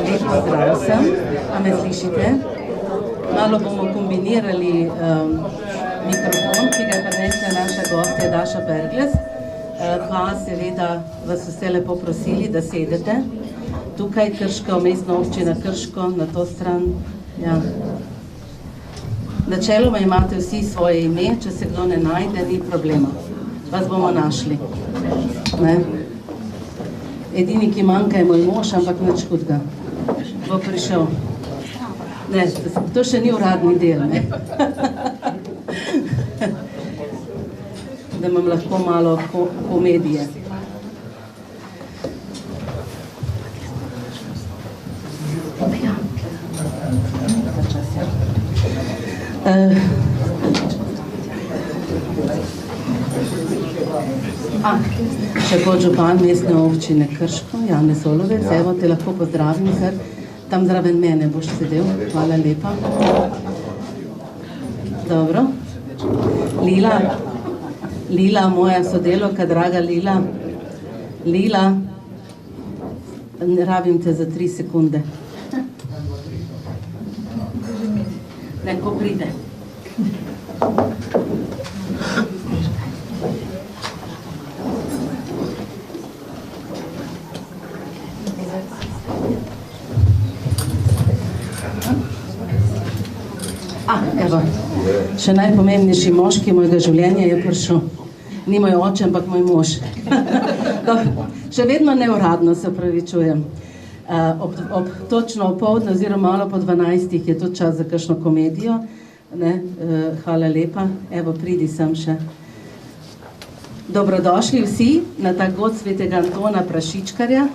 Lep pozdrav vsem, a me slišite? Malo bomo kombinirali mikrofon, ki ga prinesla naša gostja Daša Berglez, pa seveda vas vse lepo prosili, da sedete. Tukaj Krška, mestna občina Krško, na to stran. Ja. Načeloma imate vsi svoje ime, če se kdo ne najde, ni problema. Vas bomo našli. Ne? Edini, ki manjka, je moj mož, ampak nič hudega. Bo prišel. Ne, to še ni uradni del, ne? Da imam lahko malo komedije. Še podžupan mestne občine Krško, Janez Olovec, evo te lahko pozdravim, ker tam zraven mene boš sedel, hvala lepa. Dobro. Lila, moja sodelovka, draga Lila. Lila, rabim te za 3 sekunde. Neko pride. Evo, še najpomembnejši moški mojega življenja je prišel. Ni moj oče, ampak moj mož. Še vedno neuradno se opravičujem. Točno opoldne oziroma malo po 12 je to čas za kakšno komedijo. Hvala lepa. Evo, pridi sem še. Dobrodošli vsi na ta god svetega Antona Prašičkarja,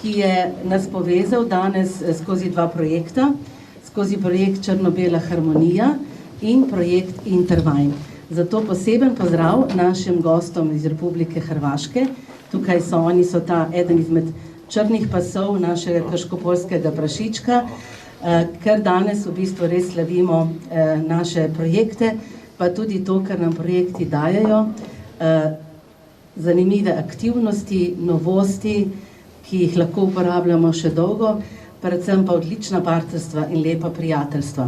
ki je nas povezal danes skozi 2 projekta. Skozi projekt Črno-bela harmonija in projekt Intervine. Zato poseben pozdrav našim gostom iz Republike Hrvaške. Tukaj so, oni so ta eden izmed črnih pasov našega krško-poljskega prašička, ker danes v bistvu res slavimo naše projekte, pa tudi to, kar nam projekti dajajo, zanimive aktivnosti, novosti, ki jih lahko uporabljamo še dolgo, predvsem pa odlična partnerstva in lepa prijateljstva.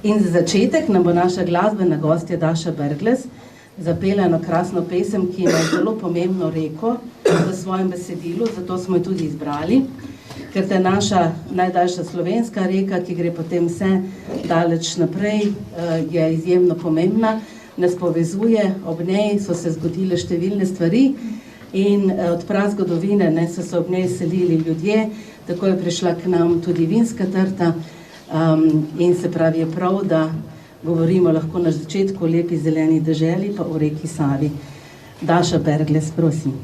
In za začetek nam bo naša glasbena gostja Daša Berglez zapela eno krasno pesem, ki ima zelo pomembno reko v svojem besedilu, zato smo jo tudi izbrali, ker ta naša najdaljša slovenska reka, ki gre potem vse daleč naprej, je izjemno pomembna, nas povezuje, ob njej so se zgodile številne stvari in od prazgodovine so se ob njej selili ljudje. Tako je prišla k nam tudi vinska trta in se pravi je prav, da govorimo lahko na začetku o lepi zeleni deželi pa o reki Savi. Daša Berglez, prosim.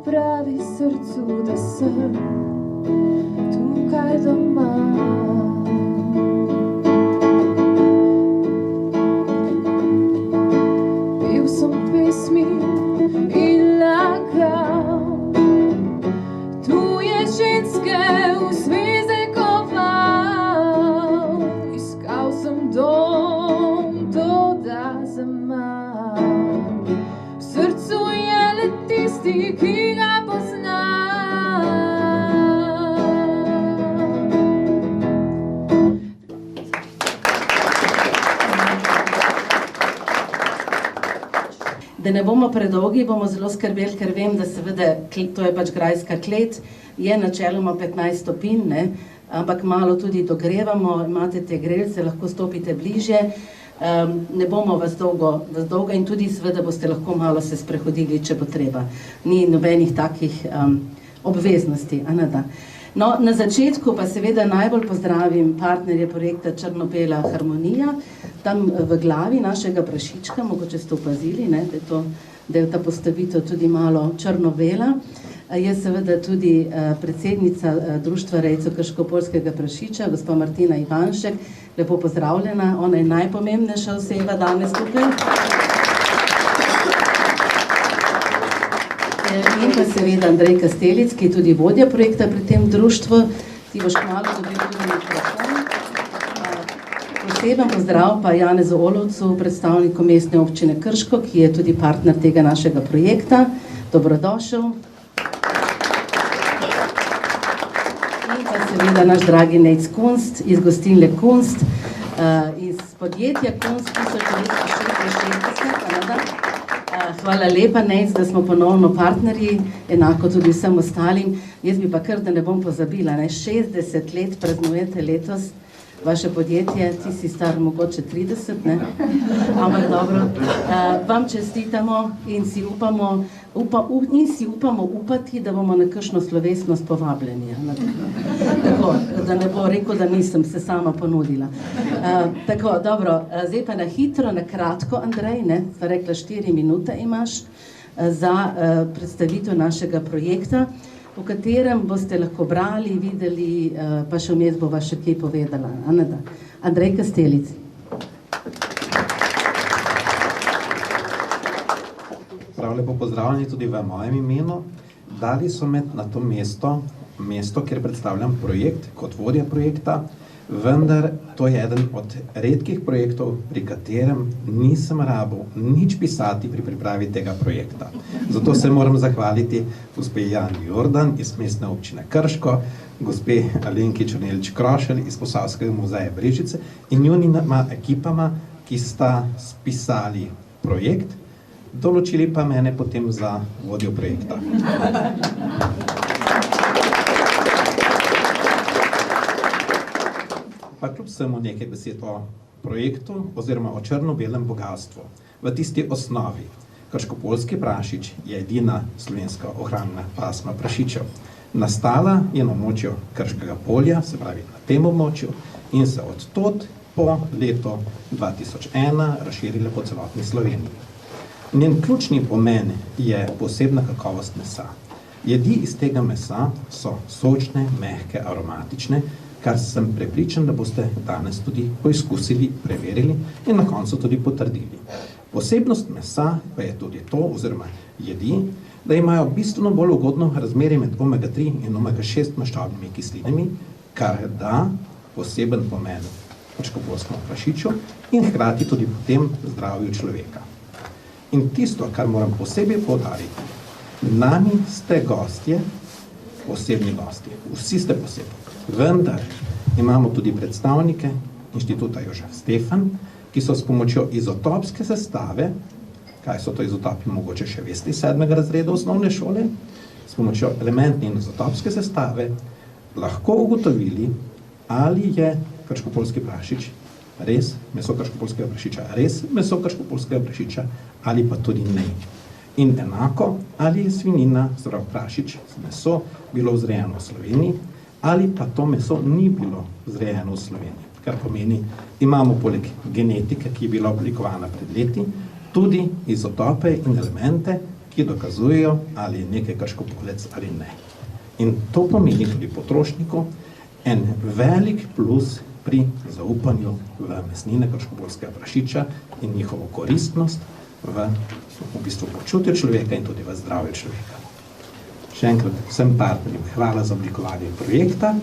Pravi srcu, da sem tukaj doma. tisti, ki ga pozna. Da ne bomo predolgi, bomo zelo skrbeli, ker vem, da seveda, to je pač grajska klet, je načeloma 15 stopinj, ne? Ampak malo tudi dogrevamo, imate te grelce, lahko stopite bližje, ne bomo vas dolgo in tudi seveda boste lahko malo se sprehodili, če bo treba. Ni nobenih takih obveznosti, a ne da. No, na začetku pa seveda najbolj pozdravim partnerje projekta Črno-bela harmonija, tam v glavi našega prašička, mogoče ste opazili, ne, da je ta postavitev tudi malo črno-bela. Je seveda tudi predsednica Društva rejcev krško-poljskega prašiča, gospa Martina Ivanšek, lepo pozdravljena, ona je najpomembnejša oseba danes tukaj. In pa seveda Andrej Kastelic, ki je tudi vodja projekta pri tem društvu, ti boš kmalu dobil tudi mikrofon. Poseben pozdrav pa Janezu Olovcu, predstavniku mestne občine Krško, ki je tudi partner tega našega projekta. Dobrodošel. In pa seveda naš dragi Nejc Kunst iz gostilne Kunst, iz podjetja Kunst 1966, Kanada. Hvala lepa, Nejc, da smo ponovno partnerji, enako tudi vsem ostalim. Jaz bi pa kar, da ne bom pozabila, 60 let praznujete letos vaše podjetje, ti si star mogoče 30, ne? Ampak dobro, vam čestitamo in si upamo upati, da bomo na kakšno slovesnost povabljeni. Tako, da ne bo rekel, da nisem se sama ponudila. Tako, dobro, zdaj pa na hitro, na kratko, Andrej, ne? Sva rekla, 4 minute imaš za predstavitev našega projekta, v katerem boste lahko brali, videli, pa še vmes bova še kaj povedala. Andrej Kastelic. Prav lepo pozdravljeni tudi v mojem imenu. Dali so me na to mesto, kjer predstavljam projekt, kot vodja projekta, vendar to je eden od redkih projektov, pri katerem nisem rabil nič pisati pri pripravi tega projekta. Zato se moram zahvaliti gospe Jani Jordan iz mestne občine Krško, gospe Alenki Črnelič-Krošelj iz Posavskega muzeja Brežice in njunima ekipama, ki sta spisali projekt, določili pa mene potem za vodjo projekta. Pa kljub vsemu nekaj besed o projektu oziroma o črno-belem bogastvu. V tisti osnovi, krško-poljski prašič je edina slovenska ohranjena pasma prašičev. Nastala je na območju Krškega polja, se pravi na tem območju, in se od tod po letu 2001 razširila po celotni Sloveniji. Njen ključni pomen je posebna kakovost mesa. Jedi iz tega mesa so sočne, mehke, aromatične, kar sem prepričan, da boste danes tudi poizkusili, preverili in na koncu tudi potrdili. Posebnost mesa pa je tudi to, oziroma jedi, da imajo bistveno bolj ugodno razmerje med omega-3 in omega-6 maščobnimi kislinami, kar da poseben pomen krško-poljskemu prašiču in hkrati tudi potem zdravju človeka. In tisto, kar moram posebej poudariti, nami ste gostje, posebni gostje, vsi ste posebni. Vendar imamo tudi predstavnike Inštituta Jožef Stefan, ki so s pomočjo izotopske sestave, kaj so to izotopi, mogoče še veste, 7. razreda osnovne šole, s pomočjo elementne in izotopske sestave lahko ugotovili, ali je krško-poljski prašič res meso krško-poljskega prašiča, res meso krško-poljskega prašiča, ali pa tudi ne. In enako, ali je svinjina, zdrav prašič, meso bilo vzrejeno v Sloveniji, ali pa to meso ni bilo vzrejeno v Sloveniji. Kar pomeni, imamo poleg genetike, ki je bila oblikovana pred leti, tudi izotope in elemente, ki dokazujejo, ali je nekaj krško-poljec ali ne. In to pomeni tudi potrošniku en velik plus pri zaupanju v mesnine krško-poljskega prašiča in njihovo koristnost v bistvu počutju človeka in tudi v zdravju človeka. Še enkrat vsem partnerjem hvala za oblikovanje projekta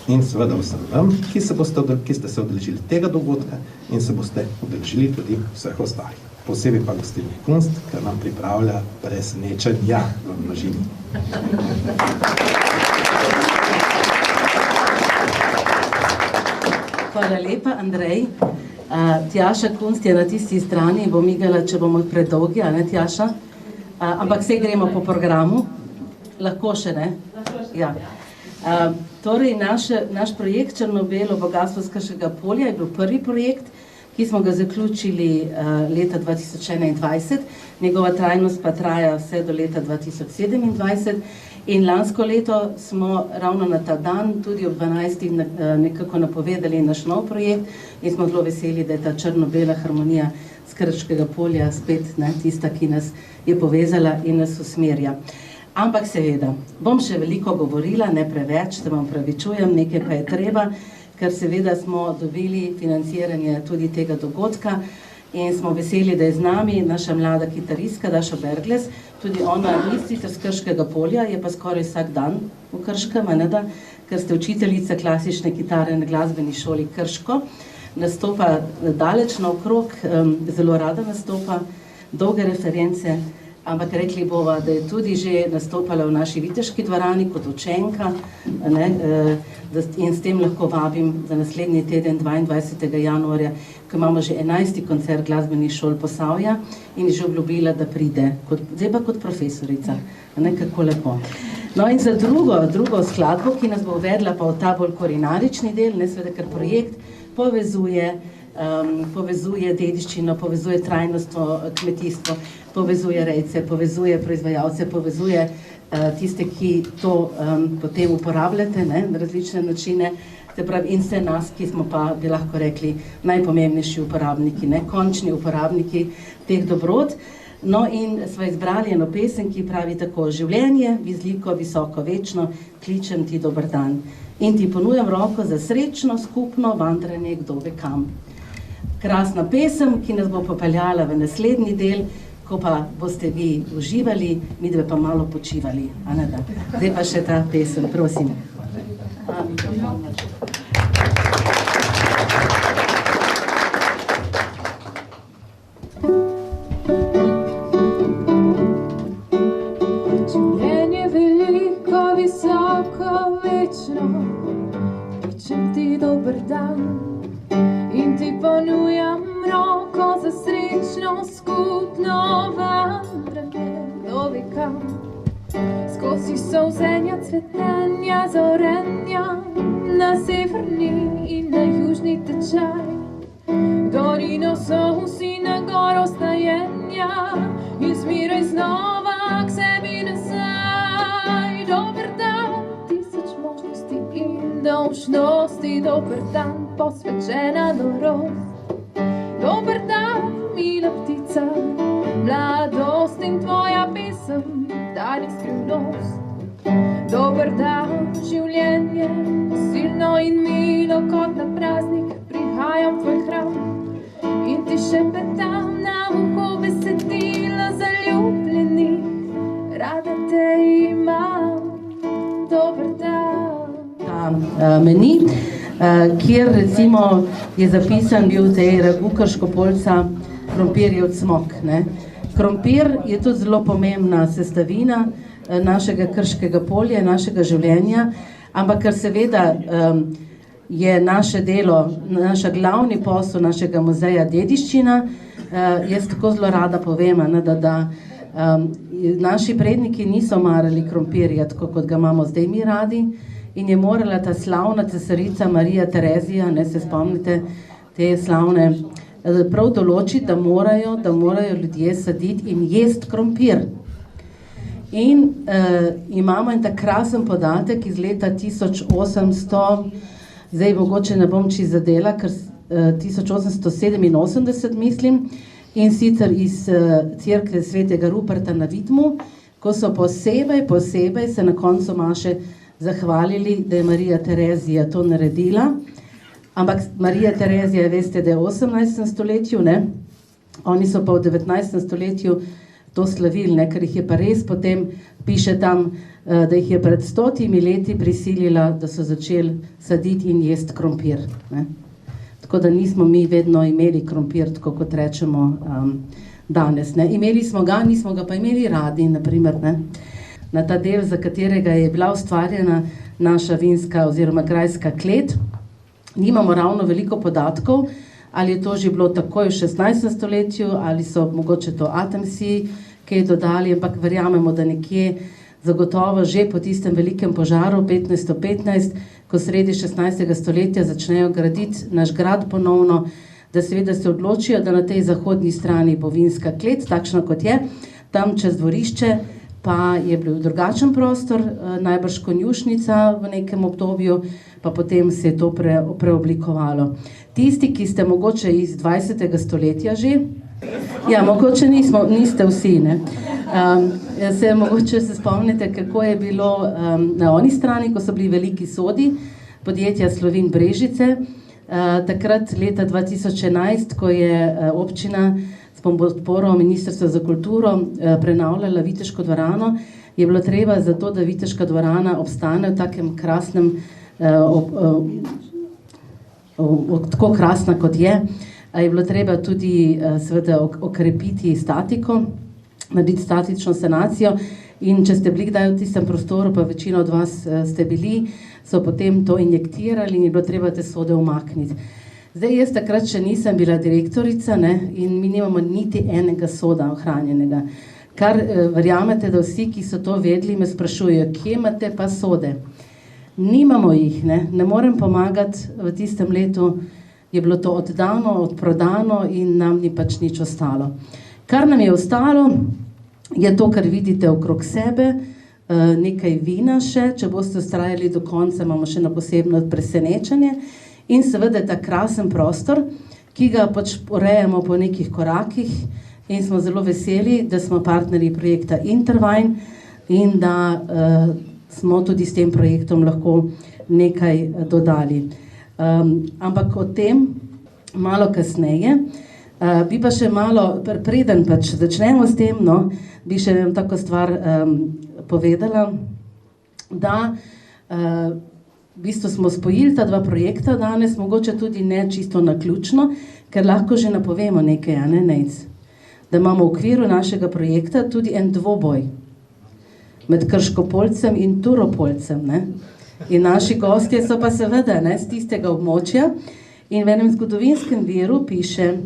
in seveda vsem vam, ki ste se udeležili tega dogodka in se boste udeležili tudi vseh ostalih. posebej pa gostilni Kunst, ker nam pripravlja presenečenja v množini. Hvala lepa, Andrej. Tjaša Kunst je na tisti strani, bom igala, če bomo predolgi, a ne Tjaša? Ampak vse gremo po programu. Lahko še, ne? Ja. Torej, naš projekt Črno-belo bogatstvo s Krškega polja je bil prvi projekt, ki smo ga zaključili leta 2021. Njegova trajnost pa traja vse do leta 2027. In lansko leto smo ravno na ta dan, tudi ob 12. nekako napovedali naš nov projekt in smo zelo veseli, da je ta črno-bela harmonija z Krškega polja spet tista, ki nas je povezala in nas usmerja. Ampak seveda, bom še veliko govorila, ne preveč, se vam pravičujem, nekaj pa je treba, ker seveda smo dobili financiranje tudi tega dogodka in smo veseli, da je z nami naša mlada kitaristka Daša Bergles, tudi ona ni sicer z Krškega polja, je pa skoraj vsak dan v Krškem, ker ste učiteljica klasične kitare na glasbeni šoli Krško, nastopa daleč naokrog, zelo rada nastopa, dolge reference, ampak rekli bova, da je tudi že nastopala v naši Viteški dvorani kot učenka, in s tem lahko vabim za naslednji teden, 22. januarja, ko imamo že 11. koncert glasbenih šol Posavja in je že obljubila, da pride, zdaj pa kot profesorica, kako lepo. No in za drugo skladbo, ki nas bo uvedla pa v ta bolj kulinarični del, seveda, ker projekt povezuje dediščino, povezuje trajnostno kmetijstvo, povezuje rejce, povezuje proizvajalce, povezuje tiste, ki to potem uporabljate na različne načine, se pravi in vse nas, ki smo pa, bi lahko rekli, najpomembnejši uporabniki, končni uporabniki teh dobrot. No in smo izbrali eno pesem, ki pravi tako: življenje, bizliko, visoko, večno, kličem ti dober dan in ti ponujam roko za srečno skupno vandranje kdo ve kam. Krasna pesem, ki nas bo popeljala v naslednji del, ko pa boste vi uživali, midve pa malo počivali. Zdaj pa še ta pesem, prosim. Življenje veliko, visoko, večno, kličem ti dober dan in ti ponujam roko za srečno skupno vandranje kdo ve kam. Skozi solzenja, cvetenja, zorenja, na severni in na južni tečaj, dolino sousi na goro stajenja in smiraj znova k sebi nazaj. Dober dan, tisoč možnosti in dolžnosti, dober dan, posvečena norost. Dober dan, mila ptica, mladost in tvoja pesem, dan je skrivnost. Dober dan, življenje, silno in milo kot na praznik, prihajam v tvoj hram in ti šepetam na uho besedila zaljubljenih, rada te imam. Dober dan. Meni, kjer recimo je zapisan bil tej ragu krškopolca krompirjev cmok. Krompir je tudi zelo pomembna sestavina našega Krškega polja, našega življenja, ampak ker seveda je naše delo, naša glavni posel našega muzeja dediščina, jaz tako zelo rada povem, da naši predniki niso marali krompirja, tako kot ga imamo zdaj mi radi, in je morala ta slavna cesarica Marija Terezija, se spomnite te slavne, prav določiti, da morajo ljudje saditi in jesti krompir. In imamo en tak krasen podatek iz leta 1800, zdaj mogoče ne bom čisto zadela, ker 1887 mislim, in sicer iz cerkve svetega Ruperta na Vidmu, ko so posebej se na koncu maše zahvalili, da je Marija Terezija to naredila. Ampak Marija Terezija, veste, da je v 18. stoletju, oni so pa v 19. stoletju to slavili, ker jih je pa res potem, piše tam, da jih je pred 100 leti prisilila, da so začeli saditi in jesti krompir. Tako da nismo mi vedno imeli krompir, tako kot rečemo danes. Ne. Imeli smo ga, nismo ga pa imeli radi, naprimer, ne. Na ta del, za katerega je bila ustvarjena naša vinska oziroma grajska klet. Nimamo ravno veliko podatkov, ali je to že bilo takoj v 16. stoletju, ali so mogoče to Atemsi kaj dodali, ampak verjamemo, da nekje zagotovo že po tistem velikem požaru 1515, ko sredi 16. stoletja začnejo graditi naš grad ponovno, da seveda se odločijo, da na tej zahodni strani bo vinska klet, takšna kot je, tam čez dvorišče pa je bil drugačen prostor, najbrž konjušnica v nekem obdobju, pa potem se je to preoblikovalo. Tisti, ki ste mogoče iz 20. stoletja že, ja, mogoče niste vsi, ne. Mogoče se spomnite, kako je bilo na oni strani, ko so bili veliki sodi podjetja Slovin Brežice. Takrat leta 2011, ko je občina s podporo Ministrstva za kulturo prenavljala Viteško dvorano, je bilo treba za to, da Viteška dvorana obstane v takem krasnem, tako krasna kot je bilo treba tudi seveda okrepiti statiko, narediti statično sanacijo, in če ste bili kdaj v tistem prostoru, pa večina od vas ste bili, so potem to injektirali in je bilo treba te sode umakniti. Zdaj, jaz takrat še nisem bila direktorica, ne, in mi nimamo niti enega soda ohranjenega. Kar verjamete, da vsi, ki so to vedeli, me sprašujejo, kje imate pa sode? Nimamo jih, ne morem pomagati, v tistem letu je bilo to oddano, odprodano in nam ni pač nič ostalo. Kar nam je ostalo, je to, kar vidite okrog sebe, nekaj vina še, če boste vztrajali do konca, imamo še na posebno presenečenje, in seveda ta krasen prostor, ki ga pač urejamo po nekih korakih, in smo zelo veseli, da smo partnerji projekta Interwine in da smo tudi s tem projektom lahko nekaj dodali. Ampak o tem malo kasneje. Bi pa še malo, preden pač začnemo s tem, no, bi še tako stvar povedala, da v bistvu smo spojili ta dva projekta danes, mogoče tudi ne čisto naključno, ker lahko že napovemo nekaj, a ne, Nejc? Da imamo v okviru našega projekta tudi en dvoboj med Krškopolcem in Turopolcem, ne? In naši gostje so pa seveda, ne, z tistega območja, in v enem zgodovinskem viru piše: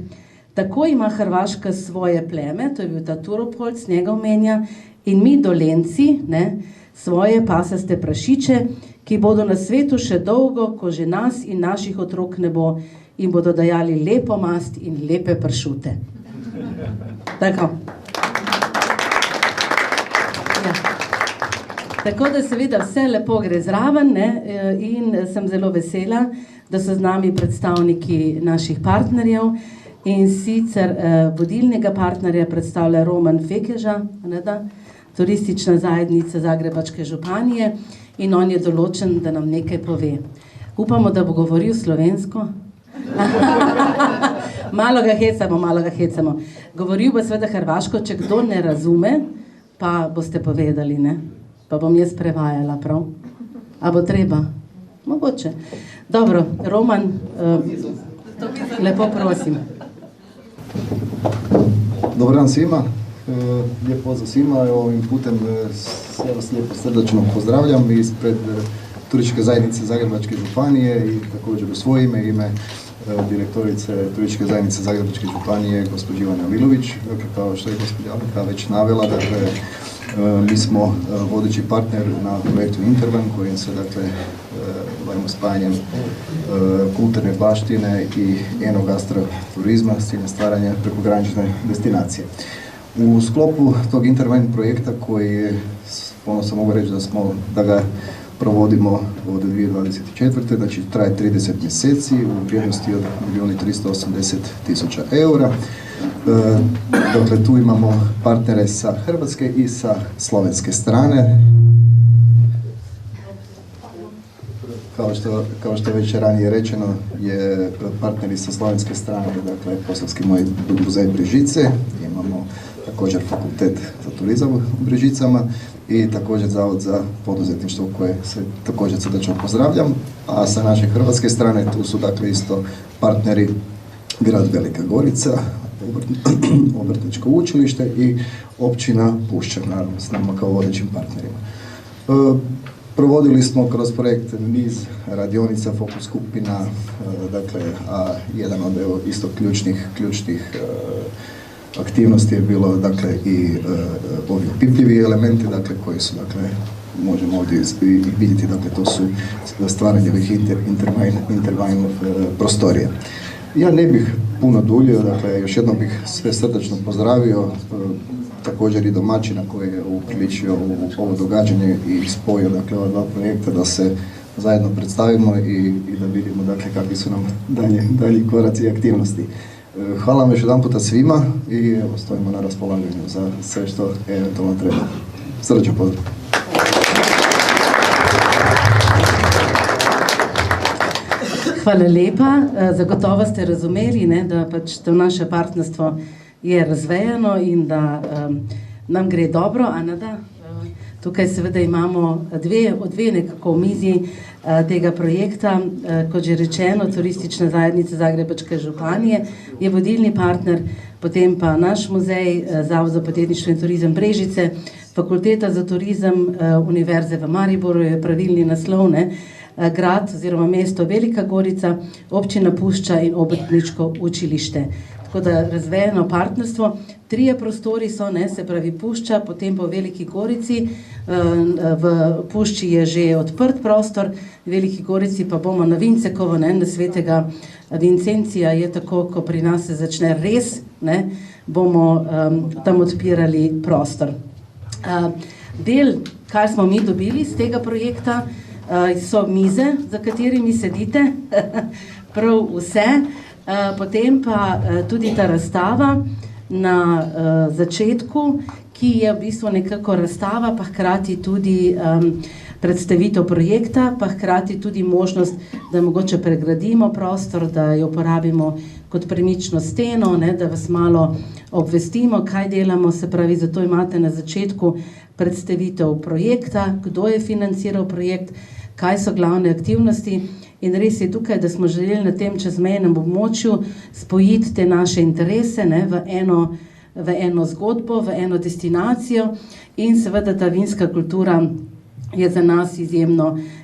tako ima Hrvaška svoje pleme, to je bil ta Turopolc, njega omenja, in mi Dolenci, ne, svoje pasaste prašiče, ki bodo na svetu še dolgo, ko že nas in naših otrok ne bo, in bodo dajali lepo mast in lepe pršute. Tako. Ja. Tako da seveda vse lepo gre zraven, ne, in sem zelo vesela, da so z nami predstavniki naših partnerjev, in sicer vodilnega partnerja predstavlja Roman Fekeža, ne da, turistična zajednica Zagrebačke županije, in on je določen, da nam nekaj pove. Upamo, da bo govoril slovensko. Malo ga hecamo. Govoril bo seveda hrvaško, če kdo ne razume, pa boste povedali, ne? Pa bom jaz prevajala, prav? A bo treba? Mogoče. Dobro, Roman, lepo prosim. Dobar dan svima, lijep pozdrav svima, ovim putem sve vas lijepo srdačno pozdravljam ispred Turističke zajednice Zagrebačke županije i također u svoje ime, ime direktorice Turističke zajednice Zagrebačke županije, gospođa Ivana Vilović. Dakle, kao što je gospođa Alika već navela, dakle, mi smo vodeći partner na projektu Interwine, kojim se, dakle, bavimo spajanjem kulturne baštine i enogastroturizma s ciljem stvaranja prekogranične destinacije. U sklopu tog Interwine projekta koji je, ponosno mogu reći da ga provodimo od 2024. Znači traje 30 mjeseci u vrijednosti od 1.380.000 eura. Dakle, tu imamo partnere sa hrvatske i sa slovenske strane. Kao što je već ranije rečeno, je partneri sa slovenske strane, dakle, Posavski moj muzej Brežice, imamo također fakultet za turizam u Brežicama i također Zavod za poduzetništvo koje se također srdačno pozdravljam, a sa naše hrvatske strane tu su, dakle, isto partneri grad Velika Gorica, obrtničko učilište i općina Pušća, naravno, s nama kao vodećim partnerima. Provodili smo kroz projekt niz radionica, fokus skupina, dakle, a jedan od isto ključnih aktivnosti je bilo, dakle, i ovi opipljivi elementi, dakle, koji su, dakle, možemo ovdje vidjeti, dakle, to su stvaranje ovih intervajn prostorija. Ja ne bih puno duljio, dakle, još jednom bih sve srdačno pozdravio, također i domaćina koji je upriličio ovo događanje i spojio, dakle, ova dva projekta da se zajedno predstavimo i da vidimo, dakle, kakvi su nam dalji koraci i aktivnosti. Hvala vam još jedan puta svima i evo, stojimo na raspolaganju za sve što eventualno treba. Srdačan pozdrav. Hvala lepa. Zagotovo ste razumeli, ne, da pač to naše partnerstvo je razvejano in da nam gre dobro, Anada. Tukaj seveda imamo dve nekako omizji tega projekta. Kot že rečeno, Turistična zajednica Zagrebačke županije je vodilni partner, potem pa naš muzej, Zavod za podjetništvo in turizem Brežice, Fakulteta za turizem Univerze v Mariboru je pravilni naslov, ne, grad oziroma mesto Velika Gorica, občina Pušča in obrtniško učilište. Tako da razvejeno partnerstvo, 3 prostori so, ne, se pravi Pušča, potem po Veliki Gorici, v Pušči je že odprt prostor, v Veliki Gorici pa bomo na Vincekovo, ne, na svetega Vincencija je tako, ko pri nas se začne res, ne, bomo tam odpirali prostor. Del, kar smo mi dobili z tega projekta, so mize, za katerimi sedite, prav vse, potem pa tudi ta razstava na začetku, ki je v bistvu nekako razstava, pa hkrati tudi predstavitev projekta, pa hkrati tudi možnost, da mogoče pregradimo prostor, da jo uporabimo kot premično steno, ne, da vas malo obvestimo, kaj delamo, se pravi, zato imate na začetku predstavitev projekta, kdo je financiral projekt, kaj so glavne aktivnosti in res je tukaj, da smo želeli na tem čezmejnem območju spojiti te naše interese, ne, v eno zgodbo, v eno destinacijo in seveda ta vinska kultura je za nas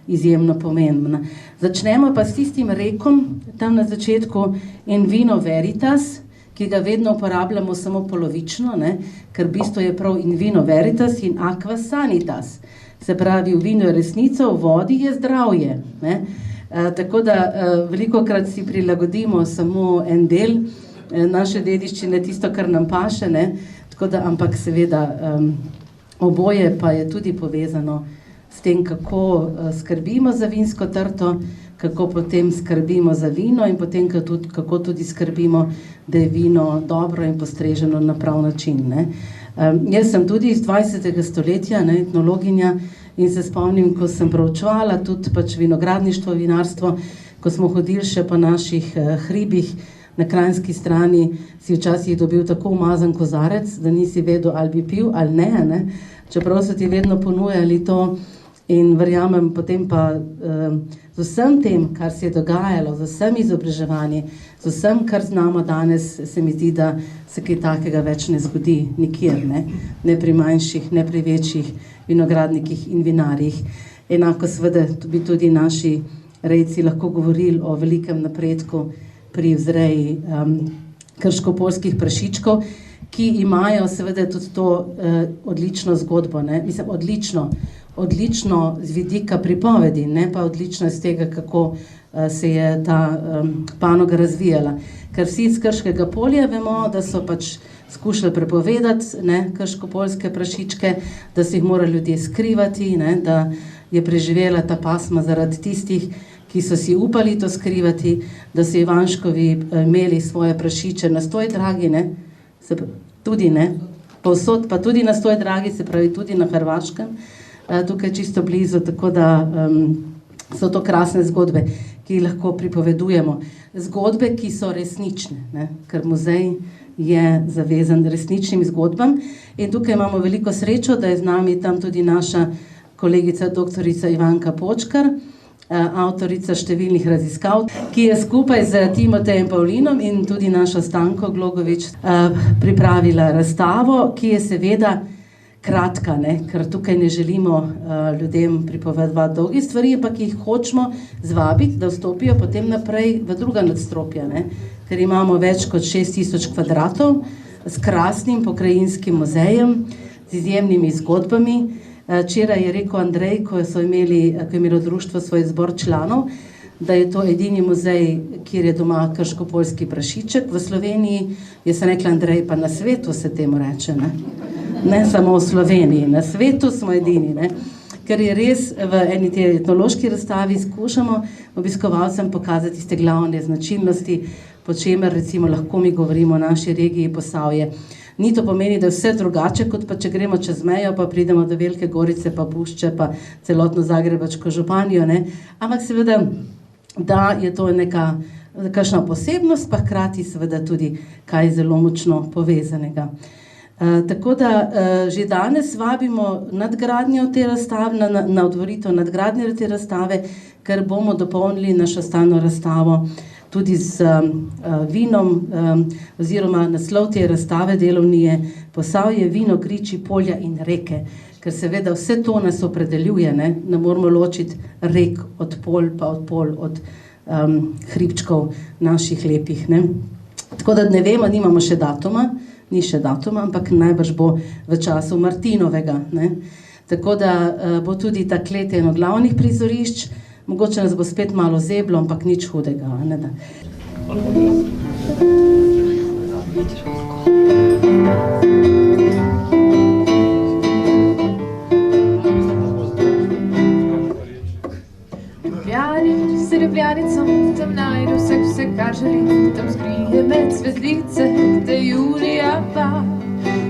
izjemno pomembna. Začnemo pa s tistim rekom tam na začetku in vino veritas, ki ga vedno uporabljamo samo polovično, ne, ker v bistvu je prav in vino veritas in aqua sanitas. Se pravi, v vinu je resnica, v vodi je zdravje. Ne. Tako da velikokrat si prilagodimo samo en del naše dediščine, tisto, kar nam paše, ne. Tako da, ampak seveda oboje pa je tudi povezano s tem, kako skrbimo za vinsko trto, kako potem skrbimo za vino in potem kako tudi skrbimo, da je vino dobro in postreženo na prav način. Ne. Jaz sem tudi iz 20. stoletja, ne, etnologinja, in se spomnim, ko sem proučevala tudi pač vinogradništvo, vinarstvo, ko smo hodili še po naših hribih na Kranjski strani, si včasih dobil tako umazan kozarec, da nisi vedel, ali bi pil ali ne, ne. Čeprav so ti vedno ponujali to in verjamem, potem pa z vsem tem, kar se je dogajalo, z vsem izobraževanjem, z vsem, kar znamo danes, se mi zdi, da se kaj takega več ne zgodi nikjer, ne pri manjših, ne pri večjih vinogradnikih in vinarjih. Enako seveda bi tudi naši rejci lahko govorili o velikem napredku pri vzreji krško-poljskih prašičkov, ki imajo seveda tudi to odlično zgodbo, ne? Mislim, odlično z vidika pripovedi, ne pa odlično iz tega, kako se je ta panoga razvijala. Ker vsi iz Krškega polja vemo, da so pač skušali prepovedati, ne, krško-poljske prašičke, da so jih morali ljudje skrivati, ne, da je preživela ta pasma zaradi tistih, ki so si upali to skrivati, da so Ivanškovi imeli svoje prašiče na stoj dragi, ne, tudi ne, povsod, pa tudi na stoj dragi, se pravi tudi na Hrvaškem, tukaj čisto blizu, tako da so to krasne zgodbe, ki jih lahko pripovedujemo. Zgodbe, ki so resnične, ne, ker muzej je zavezan resničnim zgodbam in tukaj imamo veliko srečo, da je z nami tam tudi naša kolegica doktorica Ivanka Počkar, avtorica številnih raziskav, ki je skupaj z Timotejem Pavlinom in tudi našo Stanko Glogovič pripravila razstavo, ki je seveda kratka, ne? Ker tukaj ne želimo ljudem pripovedovati dolgih stvari, ampak jih hočemo zvabiti, da vstopijo potem naprej v druga nadstropja, ne? Ker imamo več kot 6000 kvadratov s krasnim pokrajinskim muzejem, z izjemnimi zgodbami. Včeraj je rekel Andrej, ko je imelo društvo svoj zbor članov, da je to edini muzej, kjer je doma krškopoljski prašiček v Sloveniji. Jaz sem rekla, Andrej, pa na svetu se temu reče, ne? Ne samo v Sloveniji, na svetu smo edini, ne? Ker je res v eni te etnološki razstavi skušamo obiskovalcem pokazati tiste glavne značilnosti, po čemer recimo lahko mi govorimo o naši regiji Posavje. Ni to pomeni, da je vse drugače, kot pa če gremo čez mejo, pa pridemo do Velike Gorice, pa Pušče, pa celotno Zagrebačko županijo, ne? Ampak seveda, da je to neka kakšna posebnost, pa hkrati seveda tudi kaj zelo močno povezanega. Tako da že danes vabimo nadgradnjo te razstave, na otvoritev nadgradnje te razstave, ker bomo dopolnili našo stalno razstavo tudi z vinom, oziroma naslov te razstave delovni je Posavje, vino, griči, polja in reke. Ker seveda vse to nas opredeljuje, ne moramo ločiti rek od polj, pa od polj od hribčkov naših lepih, ne. Tako da ne vemo, nimamo še datuma, ni še datuma, ampak najbrž bo v času Martinovega, ne. Tako da bo tudi ta klet eno glavnih prizorišč. Mogoče nas bo spet malo zeblo, ampak nič hudega, ne da. Srbljanico, tam najdu vse, kar želim, tam skrije med svetlice, te Julija pa.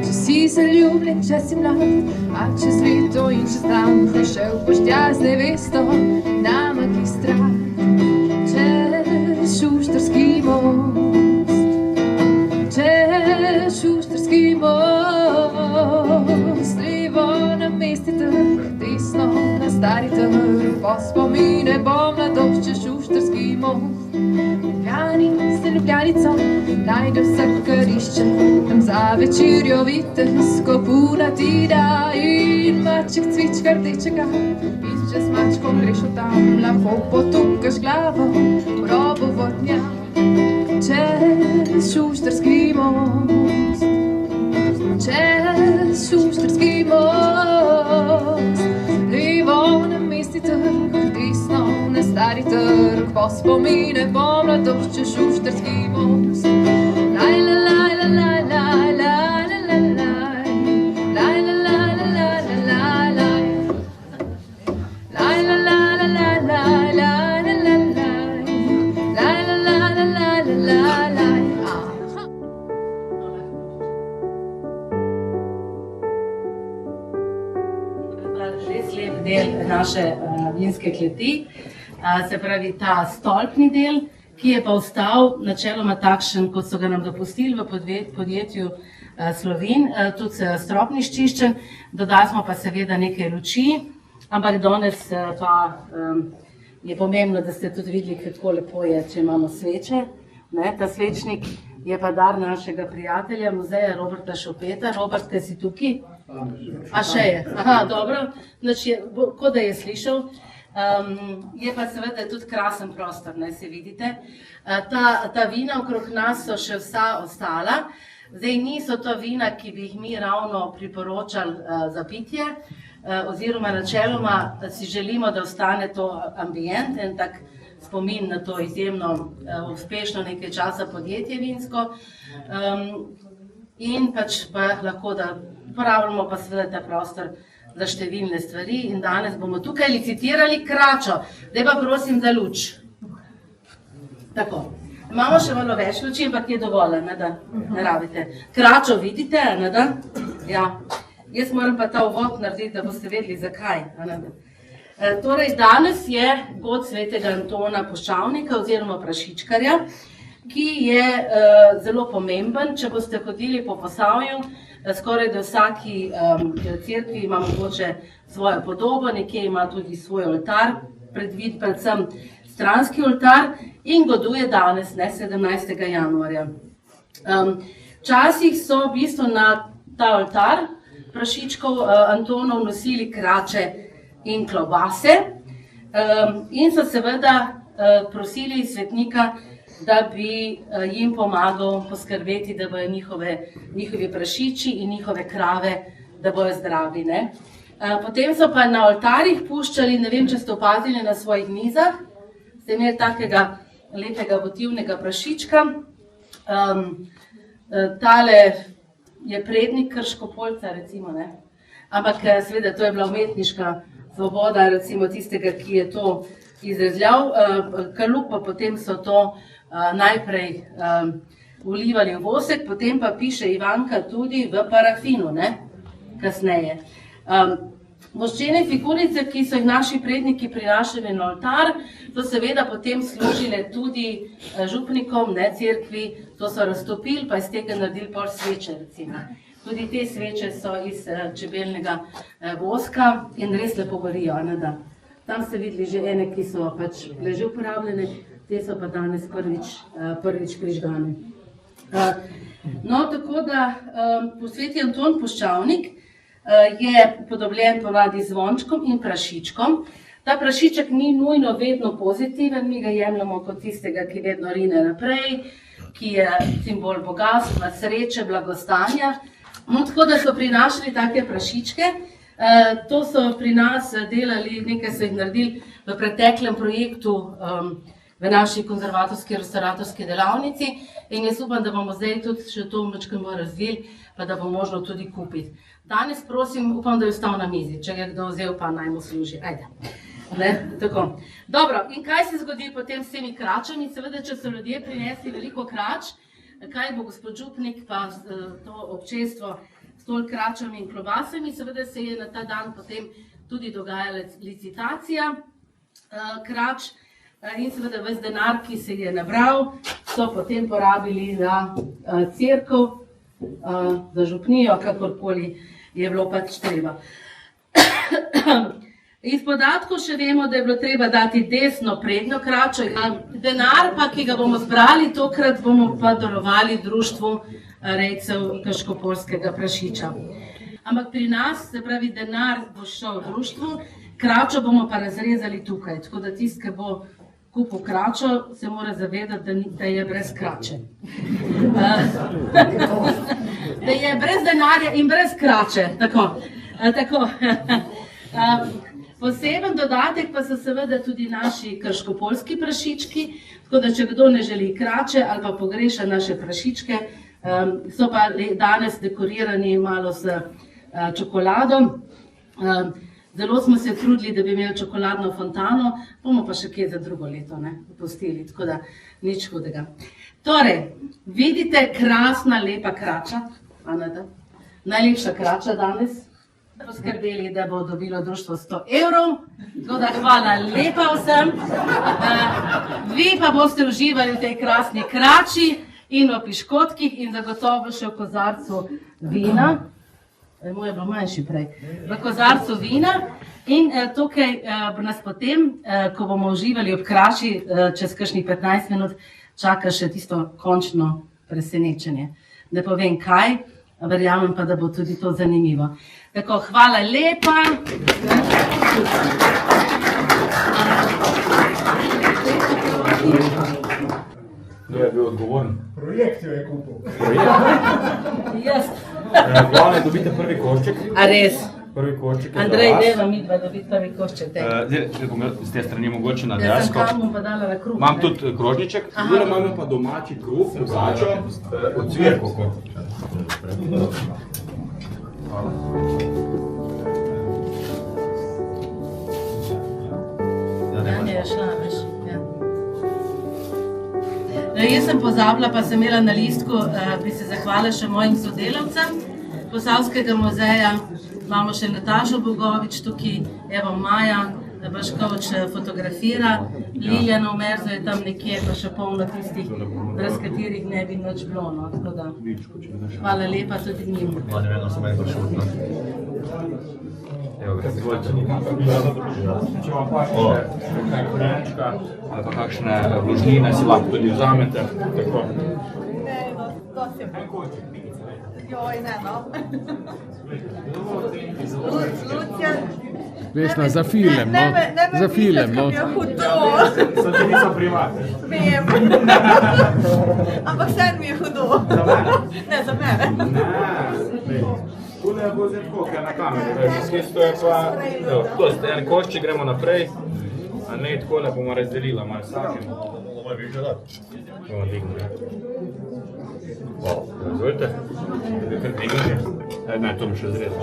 Če si zaljubljen, če si mlad, a čez leto in čez dan, prišel boš tja z nevesto na Magistra, čez Šuštarski most, čez Šuštarski most, levo na Mestni trg, desno na Stari trg, po spomine bom mladost čez Šuštarski most. Ljubljanico, najde vsak karišče, tam za večerjo vitesko puna tida in maček cvička rdečega, in če s mačkom greš od tam, lahko potukaš glavo v robu vodnja, čez Šuštarski most, čez Šuštarski most, levo na Mestni trg, desno na Stari trg, po spomine po mladost čez Šuštarski most. Laj, la, laj, la, laj, laj, laj, la, laj, laj, la, laj, la, laj, laj, laj, laj, la, laj, laj, laj, laj, laj, laj, laj, laj, laj, laj. Res lep del naše vinske kleti, se pravi ta stolpni del, ki je pa ostal načeloma takšen, kot so ga nam dopustili v podjetju Slovin, tudi stropni ščiščen, dodali smo pa seveda nekaj luči, ampak danes pa je pomembno, da ste tudi videli, kako lepo je, če imamo sveče, ne, ta svečnik je pa dar našega prijatelja, muzeja Roberta Šopeta. Robert, kaj si tukaj? A še je? Aha, dobro, znači, kot da je slišal. Je pa seveda tudi krasen prostor, ne, se vidite. Ta vina okrog nas so še vsa ostala. Zdaj niso to vina, ki bi jih mi ravno priporočali za pitje, oziroma načeloma si želimo, da ostane to ambient, en tak spomin na to izjemno uspešno nekaj časa podjetje vinsko. In pač pa lahko, da uporabljamo pa seveda ta prostor za številne stvari in danes bomo tukaj licitirali kračo. Zdaj pa prosim za luč. Tako. Imamo še malo več luči, ampak je dovolj, ne da ne rabite. Kračo vidite, ne da? Ja. Jaz moram pa ta uvod narediti, da boste vedeli zakaj. Torej, danes je god svetega Antona Puščavnika oziroma Prašičkarja, ki je zelo pomemben. Če boste hodili po Posavju, skoraj da vsaki cerkvi ima mogoče svojo podobo, nekje ima tudi svoj oltar. predvidi predvsem stranski oltar in goduje danes, ne, 17. januarja. Včasih so v bistvu na ta oltar prašičkov Antonov nosili krače in klobase in so seveda prosili svetnika, da bi jim pomagal poskrbeti, da bojo njihovi prašiči in njihove krave, da bojo zdravi. Ne? Potem so pa na oltarjih puščali, ne vem, če ste opazili na svojih mizah, ste imeli takega lepega votivnega prašička. Tale je prednik Krškopoljca, recimo, ne? Ampak seveda to je bila umetniška svoboda, recimo tistega, ki je to izrezljal. Kalup pa potem so to najprej vlivali v vosek, potem pa piše Ivanka tudi v parafinu, ne? Kasneje. Voščene figurice, ki so jih naši predniki prinašali na oltar, so seveda potem služile tudi župnikom, ne, cerkvi, to so raztopili, pa iz tega naredili pol sveče, recimo. Tudi te sveče so iz čebeljnega voska in res lepo gorijo, ne, da. Tam ste videli že ene, ki so pač bile že uporabljene, te so pa danes prvič prižgane. No, tako da Sveti Anton Puščavnik je podobljen ponavadi zvončkom in prašičkom. Ta prašiček ni nujno vedno pozitiven, mi ga jemljamo kot tistega, ki vedno rine naprej, ki je simbol bogatstva, sreče, blagostanja. No, tako da so prinašali take prašičke. To so pri nas delali, nekaj so jih naredili v preteklem projektu v naši konzervatorski restauratorski delavnici in jaz upam, da bomo zdaj tudi še to malo razvili, pa da bo možno tudi kupiti. Danes prosim, upam, da je ostal na mizi, če ga kdo vzel, pa naj mu služi. Ajde. Ne? Tako. Dobro, in kaj se zgodi potem s temi kračami? Seveda, če so ljudje prinesli veliko krač, kaj bo gospod župnik pa to občestvo s tol kračami in klobasami, seveda se je na ta dan potem tudi dogajala licitacija krač in seveda ves denar, ki se je nabral, so potem porabili za cerkev, za župnijo, kakorkoli je bilo pač treba. Iz podatkov še vemo, da je bilo treba dati desno prednjo kračo. Denar pa, ki ga bomo zbrali, tokrat bomo pa darovali društvu rejcev krškopoljskega prašiča. Ampak pri nas, se pravi, denar bo šel v društvu, kračo bomo pa razrezali tukaj, tako da tisti, ki bo kupil kračo, se mora zavedati, da je brez krače. Da je brez denarja in brez krače. Tako. Poseben dodatek pa so seveda tudi naši krškopoljski prašički, tako da če kdo ne želi krače ali pa pogreša naše prašičke, so pa danes dekorirani malo s čokolado. Zelo smo se trudili, da bi imeli čokoladno fontano, bomo pa še kje za drugo leto pustili, tako da nič hudega. Torej, vidite krasna, lepa krača, najlepša krača danes, poskrbeli, da bo dobilo društvo 100 evrov, tako da hvala lepa vsem. Vi pa boste uživali v tej krasni krači in v piškotkih in zagotovo še v kozarcu vina. Moj je bilo manjši prej. V kozarcu vina in tukaj nas potem, ko bomo uživali ob krači, čez kakšnih 15 minut, čaka še tisto končno presenečenje. Ne povem kaj, verjamem pa, da bo tudi to zanimivo. Tako, hvala lepa. Kdo je bil odgovoren? Projekt jo je kupil. Jaz. Glavne dobite prvi košček. A res? Prvi košček je za vas. Andrej, deva midva dobiti prvi košček. Zdaj bom z te strani mogoče na Jaz sem desko. kam bom pa dala na kruh. Imam tudi krožniček, zdaj imamo pa domači kruh, pogačo, ocvirko. Hvala. Janja je šla, veš. Jaz sem pozabila, pa sem imela na listku, bi se zahvalila še mojim sodelavcem Posavskega muzeja. Imamo še Natašo Bogovič tukaj, evo Maja, Baškovč fotografira, Liljana Omerzo je tam nekje, pa še polno tistih, brez katerih ne bi nič bilo. Tako da, hvala lepa tudi njim. Evo ga, izvolite. Če vam pa še kakšna korenčka ali pa kakšne vložnine, si lahko tudi vzamete. Tako. Vesna, za film, no? Za film, no? Sem ti niso private. Vem. Ampak vseeno mi je hudo. Za mene? Ne, za mene. Ne. Tule bo zdaj tako, ker na kameri, veš, skisto je pa... Evo, to je en košček, gremo naprej. A ne, takole bomo razdelila malo vsakemu. Ovo je bi že dati. Bomo dignili. Izvolite. Kar dignili. Ne, to mi še zrezati.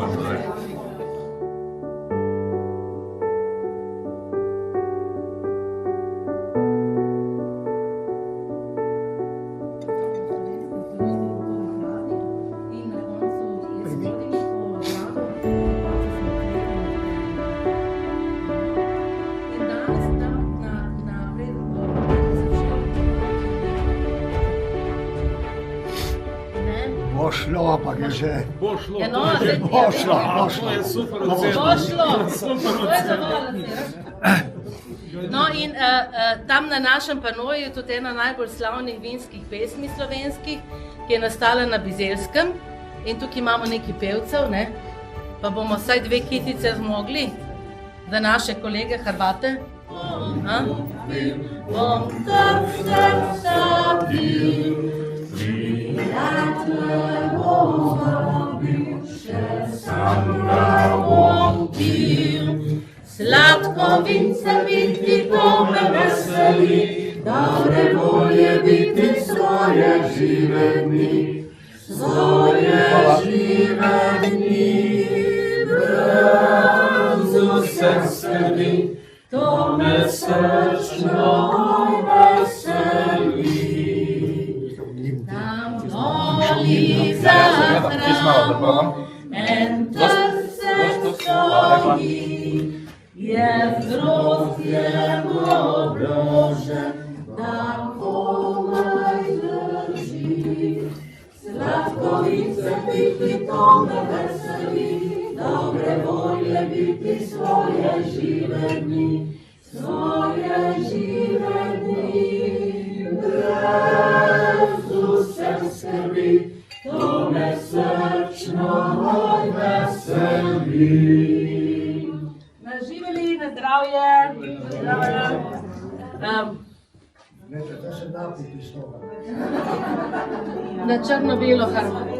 Bo šlo, pa je že. Bo šlo. Ja, no, zdaj Bo šlo, bo šlo. To je super Bo ocena. šlo, to je dovolj. No in tam na našem panoju je tudi ena najbolj slavnih vinskih pesmi slovenskih, ki je nastala na Bizelskem in tukaj imamo nekaj pevcev, ne? Pa bomo vsaj 2 kitice zmogli za naše kolege Hrvate. Bom tam srca pil, prijatelj bom vabil, še sam ga bom pil. Sladko vince biti, to me veseli, dobre volje biti, svoje žive dni, svoje žive dni. Brez vseh skrbi, to me srčno veseli. Tam doli za hrano, en trse stoji, je zdrostjem obrožen, da komaj drži. Sladko vince piti, to me veseli, dobre volje biti, svoje žive dni, svoje žive dni. Brez vseh skrbi, to me srčno veseli. Živeli, na zdravje. Na črno-belo Hrvaško.